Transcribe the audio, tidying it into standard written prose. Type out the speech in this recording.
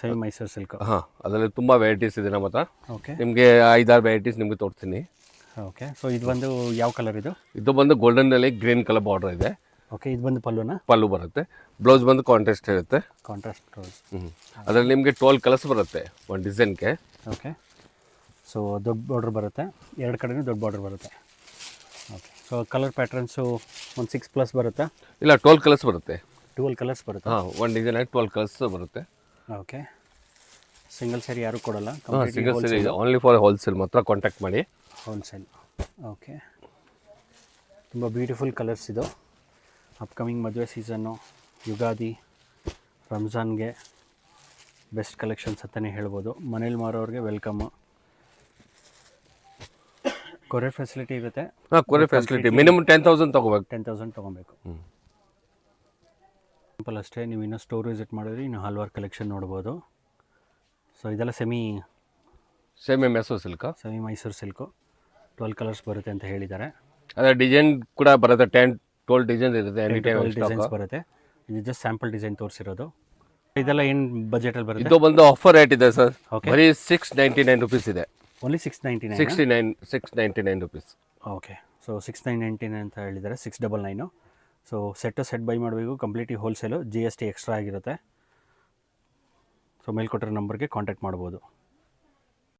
Semi Mysuru silk. ಹಾಂ, ಅದರಲ್ಲಿ ತುಂಬ ವೆರೈಟೀಸ್ ಇದೆ ನಮ್ಮ ಹತ್ರ. ಓಕೆ ನಿಮಗೆ 5-6 ವೆರೈಟೀಸ್ ನಿಮಗೆ ತೋರಿಸ್ತೀನಿ. ಓಕೆ. ಸೊ ಇದು ಬಂದು ಯಾವ ಕಲರ್ ಇದು? ಇದು ಬಂದು ಗೋಲ್ಡನ್ನಲ್ಲಿ ಗ್ರೀನ್ ಕಲರ್ ಬಾರ್ಡರ್ ಇದೆ. ಓಕೆ. ಇದು ಬಂದು ಪಲ್ಲುನಾ? ಪಲ್ಲು ಬರುತ್ತೆ. ಬ್ಲೌಸ್ ಬಂದು ಕಾಂಟ್ರಾಸ್ಟ್ ಇರುತ್ತೆ. Contrast blouse. ಅದರಲ್ಲಿ ನಿಮಗೆ 12 ಕಲರ್ಸ್ ಬರುತ್ತೆ ಒಂದು ಡಿಸೈನ್ಗೆ. ಓಕೆ. ಸೊ ದೊಡ್ಡ ಬಾರ್ಡ್ರ್ ಬರುತ್ತೆ, ಎರಡು ಕಡೆನೂ ದೊಡ್ಡ ಬಾರ್ಡ್ರ್ ಬರುತ್ತೆ. ಓಕೆ. ಸೊ ಕಲರ್ ಪ್ಯಾಟ್ರನ್ಸು ಒಂದು 6+ ಬರುತ್ತಾ? ಇಲ್ಲ, 12 ಕಲರ್ಸ್ ಬರುತ್ತೆ. 12 ಕಲರ್ಸ್ ಬರುತ್ತೆ. ಹಾಂ, ಒಂದು ಡಿಸೈನಾಗಿ 12 ಕಲರ್ಸ್ ಬರುತ್ತೆ. ಓಕೆ. ಸಿಂಗಲ್ ಸ್ಯಾರಿ ಯಾರೂ ಕೊಡಲ್ಲ? ಹಾಂ, ಸಿಂಗಲ್ ಸರಿ, ಓನ್ಲಿ ಫಾರ್ ಹೋಲ್ಸೇಲ್ ಮಾತ್ರ ಕಾಂಟ್ಯಾಕ್ಟ್ ಮಾಡಿ. ಹೋಲ್ಸೇಲ್. ಓಕೆ. ತುಂಬ ಬ್ಯೂಟಿಫುಲ್ ಕಲರ್ಸ್ ಇದು. ಅಪ್ಕಮಿಂಗ್ ಮದುವೆ ಸೀಸನ್ನು, ಯುಗಾದಿ, ರಂಜಾನ್ಗೆ ಬೆಸ್ಟ್ ಕಲೆಕ್ಷನ್ಸ್ ಅಂತಲೇ ಹೇಳ್ಬೋದು. ಮನೇಲಿ ಮಾರೋರಿಗೆ ವೆಲ್ಕಮ್ಮು. ಕೊರಿಯರ್ ಫೆಸಿಲಿಟಿ ಇರುತ್ತೆ? ಹಾಂ, ಕೊರಿಯರ್ ಫೆಸಿಲಿಟಿ ಮಿನಿಮಮ್ 10,000 ತೊಗೋಬೇಕು. 10,000 ತೊಗೊಬೇಕು. ಸಿಂಪಲ್ ಅಷ್ಟೇ. ನೀವು ಇನ್ನೂ ಸ್ಟೋರ್ ವಿಸಿಟ್ ಮಾಡಿದ್ರೆ ಇನ್ನು ಹಲವಾರು ಕಲೆಕ್ಷನ್ ನೋಡ್ಬೋದು. ಸೊ ಇದೆಲ್ಲ semi Mysuru silk. Semi Mysuru silk. 12 colours ಬರುತ್ತೆ ಅಂತ ಹೇಳಿದ್ದಾರೆ. ಅದೇ ಡಿಸೈನ್ ಕೂಡ ಬರುತ್ತೆ. 10-12 ಡಿಸೈನ್ಸ್ ಇರುತ್ತೆ. ಎನಿ ಟೈಮ್ ಡಿಸೈನ್ಸ್ ಬರುತ್ತೆ. ಇದು ಜಸ್ಟ್ ಸ್ಯಾಂಪಲ್ ಡಿಸೈನ್ ತೋರಿಸಿರೋದು. ಇದೆಲ್ಲ ಏನು ಬಜೆಟಲ್ಲಿ ಬರುತ್ತೆ? ಇದು ಬಂದು ಆಫರ್ ರೇಟ್ ಇದೆ ಸರ್. ಓಕೆ. ಬರೀ 699 ರುಪೀಸ್ ಇದೆ. ಓನ್ಲಿ 699? 699 ರುಪೀಸ್. ಓಕೆ. ಸೊ 699 ಅಂತ ಹೇಳಿದ್ದಾರೆ. 699. ಸೊ ಸೆಟ್ ಬೈ ಮಾಡಬೇಕು. ಕಂಪ್ಲೀಟ್ಲಿ ಹೋಲ್ಸೇಲು, GST ಎಕ್ಸ್ಟ್ರಾ ಆಗಿರುತ್ತೆ. ಸೊ ಮೇಲ್ಕೊಟ್ಟಿರೋ ನಂಬರ್ಗೆ ಕಾಂಟ್ಯಾಕ್ಟ್ ಮಾಡ್ಬೋದು.